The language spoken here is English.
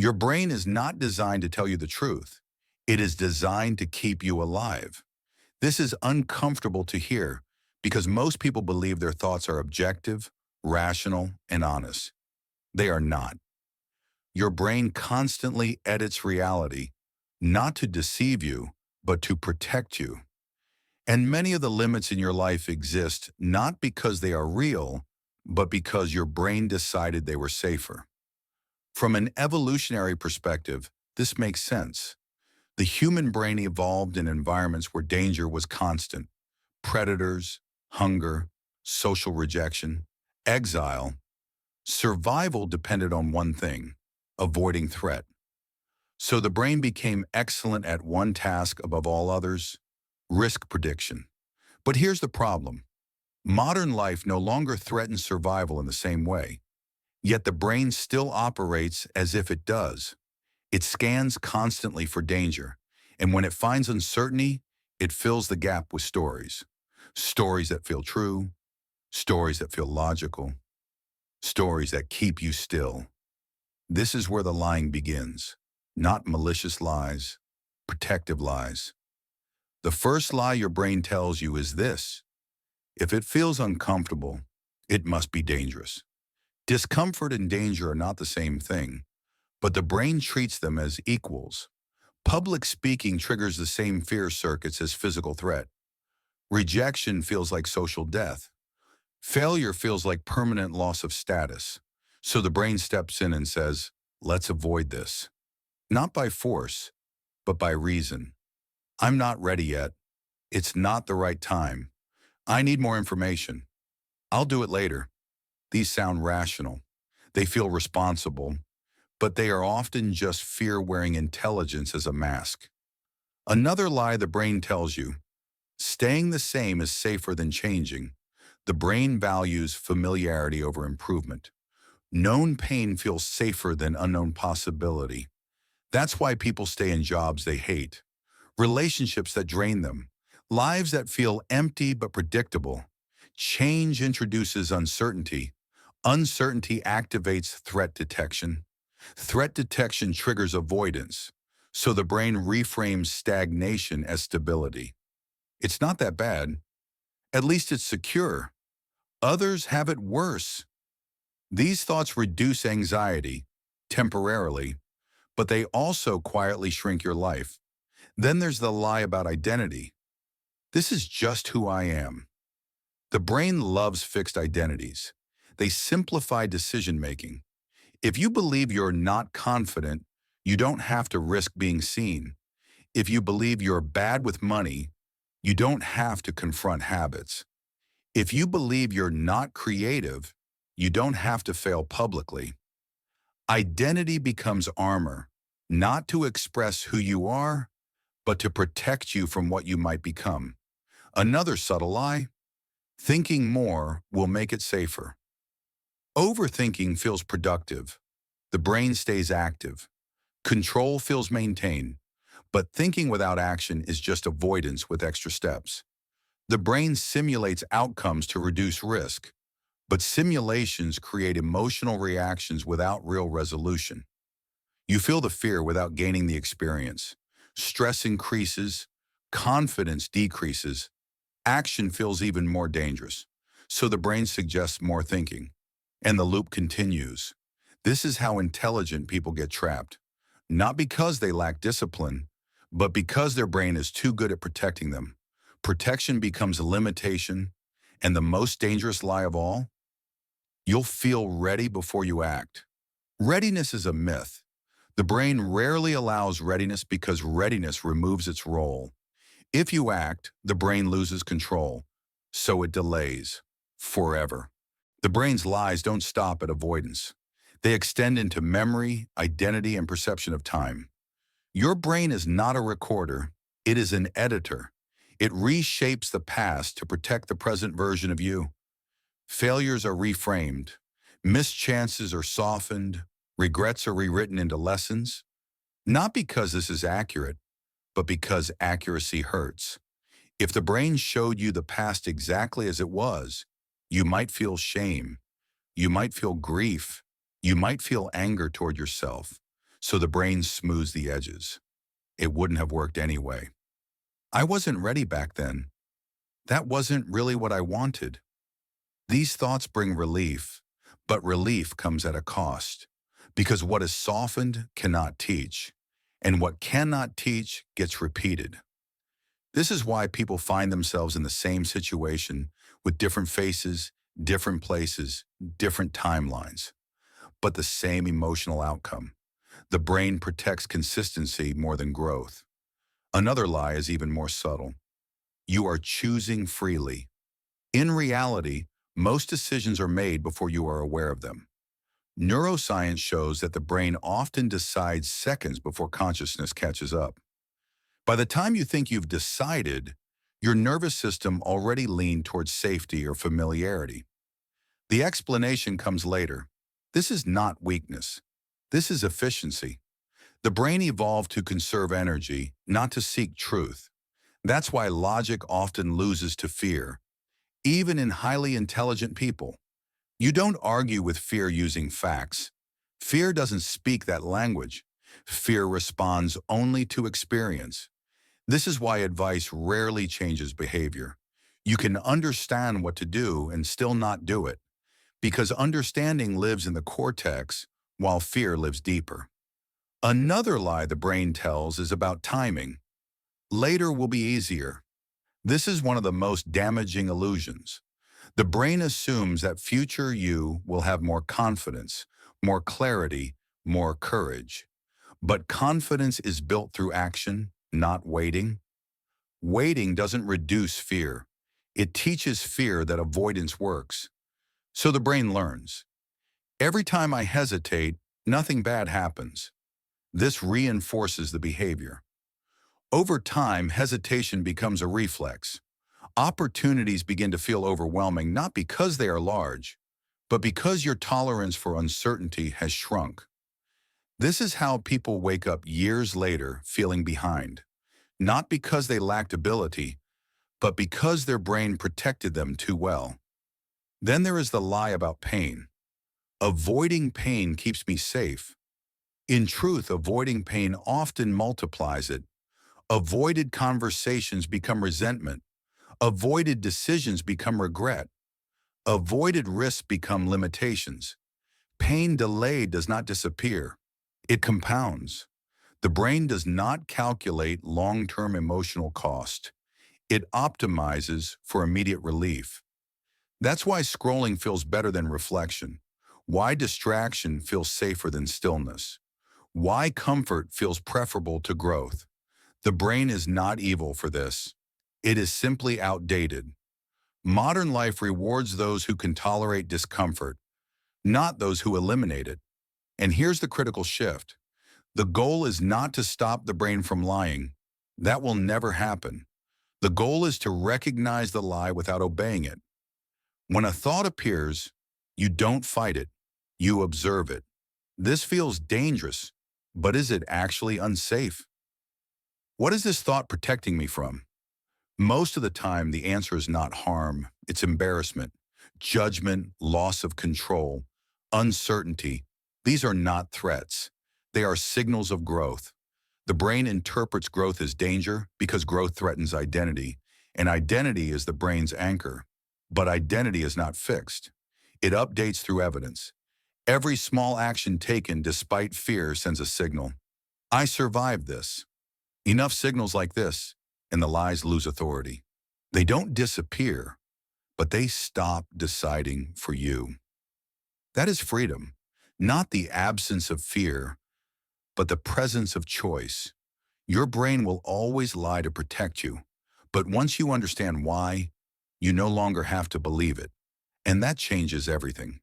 Your brain is not designed to tell you the truth. It is designed to keep you alive. This is uncomfortable to hear because most people believe their thoughts are objective, rational, and honest. They are not. Your brain constantly edits reality, not to deceive you, but to protect you. And many of the limits in your life exist not because they are real, but because your brain decided they were safer. From an evolutionary perspective, this makes sense. The human brain evolved in environments where danger was constant. Predators, hunger, social rejection, exile. Survival depended on one thing: avoiding threat. So the brain became excellent at one task above all others: risk prediction. But here's the problem. Modern life no longer threatens survival in the same way, yet the brain still operates as if it does. It scans constantly for danger, and when it finds uncertainty, it fills the gap with stories. Stories that feel true, stories that feel logical, stories that keep you still. This is where the lying begins. Not malicious lies, protective lies. The first lie your brain tells you is this: if it feels uncomfortable, it must be dangerous. Discomfort and danger are not the same thing, but the brain treats them as equals. Public speaking triggers the same fear circuits as physical threat. Rejection feels like social death. Failure feels like permanent loss of status. So the brain steps in and says, let's avoid this. Not by force, but by reason. I'm not ready yet. It's not the right time. I need more information. I'll do it later. These sound rational. They feel responsible, but they are often just fear wearing intelligence as a mask. Another lie the brain tells you: staying the same is safer than changing. The brain values familiarity over improvement. Known pain feels safer than unknown possibility. That's why people stay in jobs they hate, relationships that drain them, lives that feel empty but predictable. Change introduces uncertainty. Uncertainty activates threat detection. Threat detection triggers avoidance. So the brain reframes stagnation as stability. It's not that bad. At least it's secure. Others have it worse. These thoughts reduce anxiety temporarily, but they also quietly shrink your life. Then there's the lie about identity. This is just who I am. The brain loves fixed identities. They simplify decision-making. If you believe you're not confident, you don't have to risk being seen. If you believe you're bad with money, you don't have to confront habits. If you believe you're not creative, you don't have to fail publicly. Identity becomes armor, not to express who you are, but to protect you from what you might become. Another subtle lie: thinking more will make it safer. Overthinking feels productive. The brain stays active. Control feels maintained. But thinking without action is just avoidance with extra steps. The brain simulates outcomes to reduce risk, but simulations create emotional reactions without real resolution. You feel the fear without gaining the experience. Stress increases, confidence decreases, action feels even more dangerous. So the brain suggests more thinking, and the loop continues. This is how intelligent people get trapped. Not because they lack discipline, but because their brain is too good at protecting them. Protection becomes a limitation, and the most dangerous lie of all: you'll feel ready before you act. Readiness is a myth. The brain rarely allows readiness because readiness removes its role. If you act, the brain loses control, so it delays forever. The brain's lies don't stop at avoidance. They extend into memory, identity, and perception of time. Your brain is not a recorder, it is an editor. It reshapes the past to protect the present version of you. Failures are reframed, missed chances are softened, regrets are rewritten into lessons. Not because this is accurate, but because accuracy hurts. If the brain showed you the past exactly as it was, you might feel shame, you might feel grief, you might feel anger toward yourself. so the brain smooths the edges. It wouldn't have worked anyway. I wasn't ready back then. That wasn't really what I wanted. These thoughts bring relief, but relief comes at a cost. Because what is softened cannot teach, and what cannot teach gets repeated. This is why people find themselves in the same situation with different faces, different places, different timelines, but the same emotional outcome. The brain protects consistency more than growth. Another lie is even more subtle. You are choosing freely. In reality, most decisions are made before you are aware of them. Neuroscience shows that the brain often decides seconds before consciousness catches up. By the time you think you've decided, your nervous system already leaned towards safety or familiarity. The explanation comes later. This is not weakness. This is efficiency. The brain evolved to conserve energy, not to seek truth. That's why logic often loses to fear, even in highly intelligent people. You don't argue with fear using facts. Fear doesn't speak that language. Fear responds only to experience. This is why advice rarely changes behavior. You can understand what to do and still not do it, because understanding lives in the cortex while fear lives deeper. Another lie the brain tells is about timing. Later will be easier. This is one of the most damaging illusions. The brain assumes that future you will have more confidence, more clarity, more courage. But confidence is built through action, not waiting. Waiting doesn't reduce fear. It teaches fear that avoidance works. So the brain learns. Every time I hesitate, nothing bad happens. This reinforces the behavior. Over time, hesitation becomes a reflex. Opportunities begin to feel overwhelming not because they are large, but because your tolerance for uncertainty has shrunk. This is how people wake up years later feeling behind, not because they lacked ability, but because their brain protected them too well. Then there is the lie about pain. Avoiding pain keeps me safe. In truth, avoiding pain often multiplies it. Avoided conversations become resentment. Avoided decisions become regret. Avoided risks become limitations. Pain delayed does not disappear. It compounds. The brain does not calculate long-term emotional cost. It optimizes for immediate relief. That's why scrolling feels better than reflection. Why distraction feels safer than stillness. Why comfort feels preferable to growth. The brain is not evil for this. It is simply outdated. Modern life rewards those who can tolerate discomfort, not those who eliminate it. And here's the critical shift. The goal is not to stop the brain from lying. That will never happen. The goal is to recognize the lie without obeying it. When a thought appears, you don't fight it, you observe it. This feels dangerous, but is it actually unsafe? What is this thought protecting me from? Most of the time, the answer is not harm, it's embarrassment, judgment, loss of control, uncertainty. These are not threats. They are signals of growth. The brain interprets growth as danger because growth threatens identity, and identity is the brain's anchor. But identity is not fixed. It updates through evidence. Every small action taken despite fear sends a signal. I survived this. Enough signals like this, and the lies lose authority. They don't disappear, but they stop deciding for you. That is freedom, not the absence of fear, but the presence of choice. Your brain will always lie to protect you, but once you understand why, you no longer have to believe it, and that changes everything.